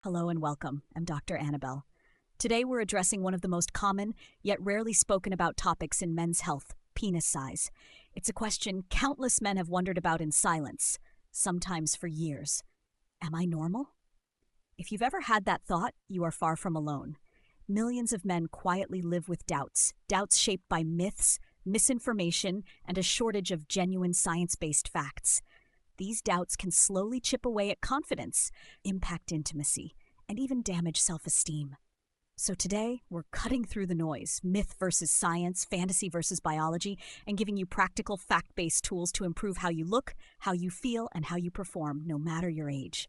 Hello and welcome. I'm Dr. Anabel. Today we're addressing one of the most common, yet rarely spoken about topics in men's health, penis size. It's a question countless men have wondered about in silence, sometimes for years. Am I normal? If you've ever had that thought, you are far from alone. Millions of men quietly live with doubts shaped by myths, misinformation, and a shortage of genuine science-based facts. These doubts can slowly chip away at confidence, impact intimacy, and even damage self-esteem. So today, we're cutting through the noise, myth versus science, fantasy versus biology, and giving you practical, fact-based tools to improve how you look, how you feel, and how you perform, no matter your age.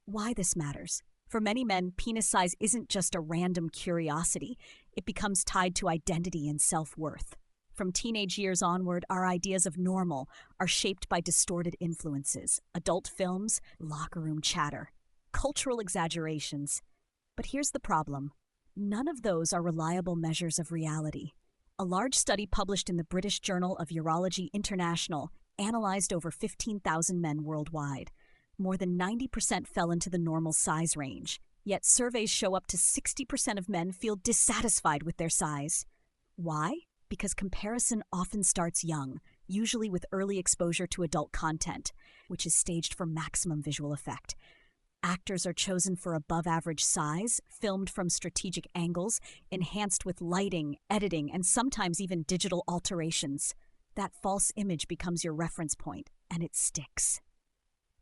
Why this matters. For many men, penis size isn't just a random curiosity. It becomes tied to identity and self-worth. From teenage years onward, our ideas of normal are shaped by distorted influences, adult films, locker room chatter, cultural exaggerations. But here's the problem. None of those are reliable measures of reality. A large study published in the British Journal of Urology International analyzed over 15,000 men worldwide. More than 90% fell into the normal size range. Yet surveys show up to 60% of men feel dissatisfied with their size. Why? Because comparison often starts young, usually with early exposure to adult content, which is staged for maximum visual effect. Actors are chosen for above-average size, filmed from strategic angles, enhanced with lighting, editing, and sometimes even digital alterations. That false image becomes your reference point, and it sticks.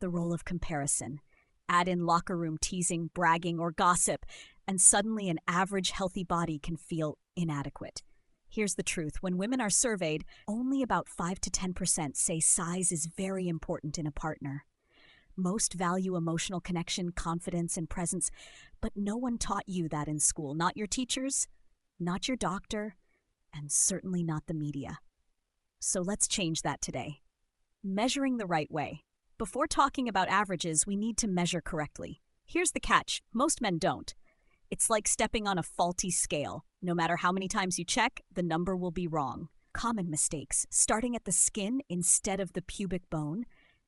The role of comparison. Add in locker room teasing, bragging, or gossip, and suddenly an average healthy body can feel inadequate. Here's the truth. When women are surveyed, only about 5 to 10% say size is very important in a partner. Most value emotional connection, confidence, and presence, but no one taught you that in school. Not your teachers, not your doctor, and certainly not the media. So let's change that today. Measuring the right way. Before talking about averages, we need to measure correctly. Here's the catch. Most men don't. It's like stepping on a faulty scale. No matter how many times you check, the number will be wrong. Common mistakes, starting at the skin instead of the pubic bone,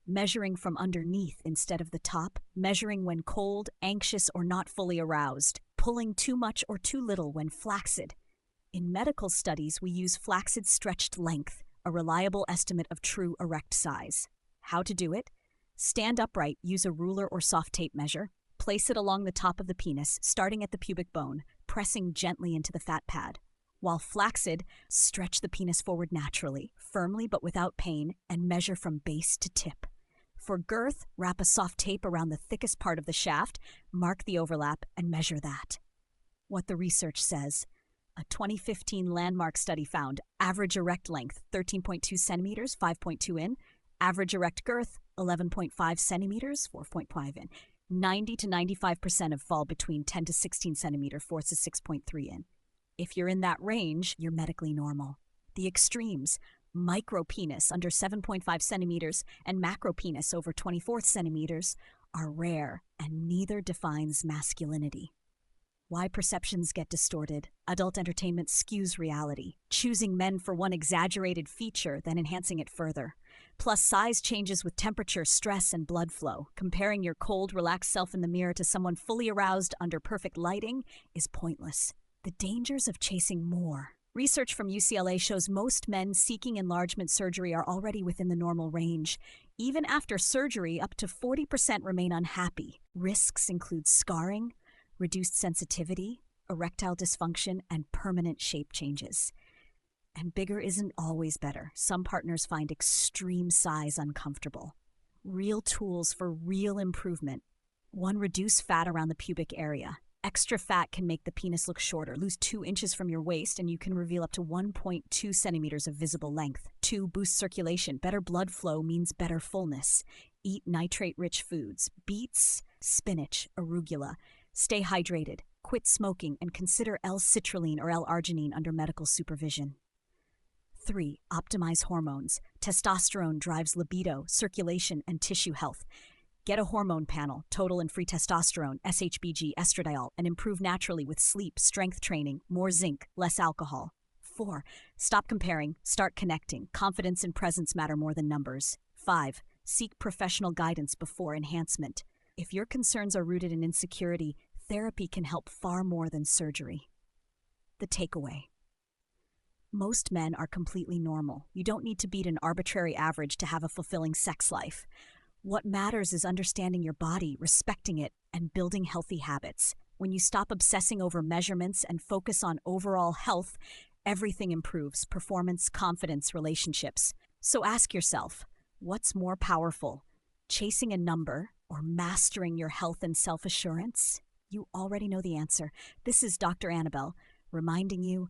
measuring from underneath instead of the top, measuring when cold, anxious, or not fully aroused, pulling too much or too little when flaccid. In medical studies, we use flaccid stretched length, a reliable estimate of true erect size. How to do it? Stand upright, use a ruler or soft tape measure. Place it along the top of the penis, starting at the pubic bone, pressing gently into the fat pad. While flaccid, stretch the penis forward naturally, firmly but without pain, and measure from base to tip. For girth, wrap a soft tape around the thickest part of the shaft, mark the overlap, and measure that. What the research says. A 2015 landmark study found average erect length 13.2 centimeters, 5.2 in, average erect girth 11.5 centimeters, 4.5 in. 90 to 95% of fall between 10 to 16 centimeter, 4 to 6.3 in. If you're in that range, you're medically normal. The extremes, micropenis under 7.5 centimeters and macropenis over 24 centimeters, are rare, and neither defines masculinity. Why perceptions get distorted. Adult entertainment skews reality, choosing men for one exaggerated feature, then enhancing it further. Plus, size changes with temperature, stress, and blood flow. Comparing your cold, relaxed self in the mirror to someone fully aroused under perfect lighting is pointless. The dangers of chasing more. Research from UCLA shows most men seeking enlargement surgery are already within the normal range. Even after surgery, up to 40% remain unhappy. Risks include scarring, reduced sensitivity, erectile dysfunction, and permanent shape changes. And bigger isn't always better. Some partners find extreme size uncomfortable. Real tools for real improvement. 1. Reduce fat around the pubic area. Extra fat can make the penis look shorter. Lose 2 inches from your waist and you can reveal up to 1.2 centimeters of visible length. 2. Boost circulation. Better blood flow means better fullness. Eat nitrate-rich foods. Beets, spinach, arugula. Stay hydrated. Quit smoking and consider L-citrulline or L-arginine under medical supervision. 3. Optimize hormones. Testosterone drives libido, circulation, and tissue health. Get a hormone panel, total and free testosterone, SHBG, estradiol, and improve naturally with sleep, strength training, more zinc, less alcohol. 4. Stop comparing, start connecting. Confidence and presence matter more than numbers. 5. Seek professional guidance before enhancement. If your concerns are rooted in insecurity, therapy can help far more than surgery. The takeaway: most men are completely normal. You don't need to beat an arbitrary average to have a fulfilling sex life. What matters is understanding your body, respecting it, and building healthy habits. When you stop obsessing over measurements and focus on overall health, everything improves: performance, confidence, relationships. So ask yourself, what's more powerful, chasing a number or mastering your health and self-assurance? You already know the answer. This is Dr. Anabel, reminding you,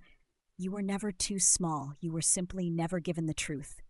you were never too small. You were simply never given the truth.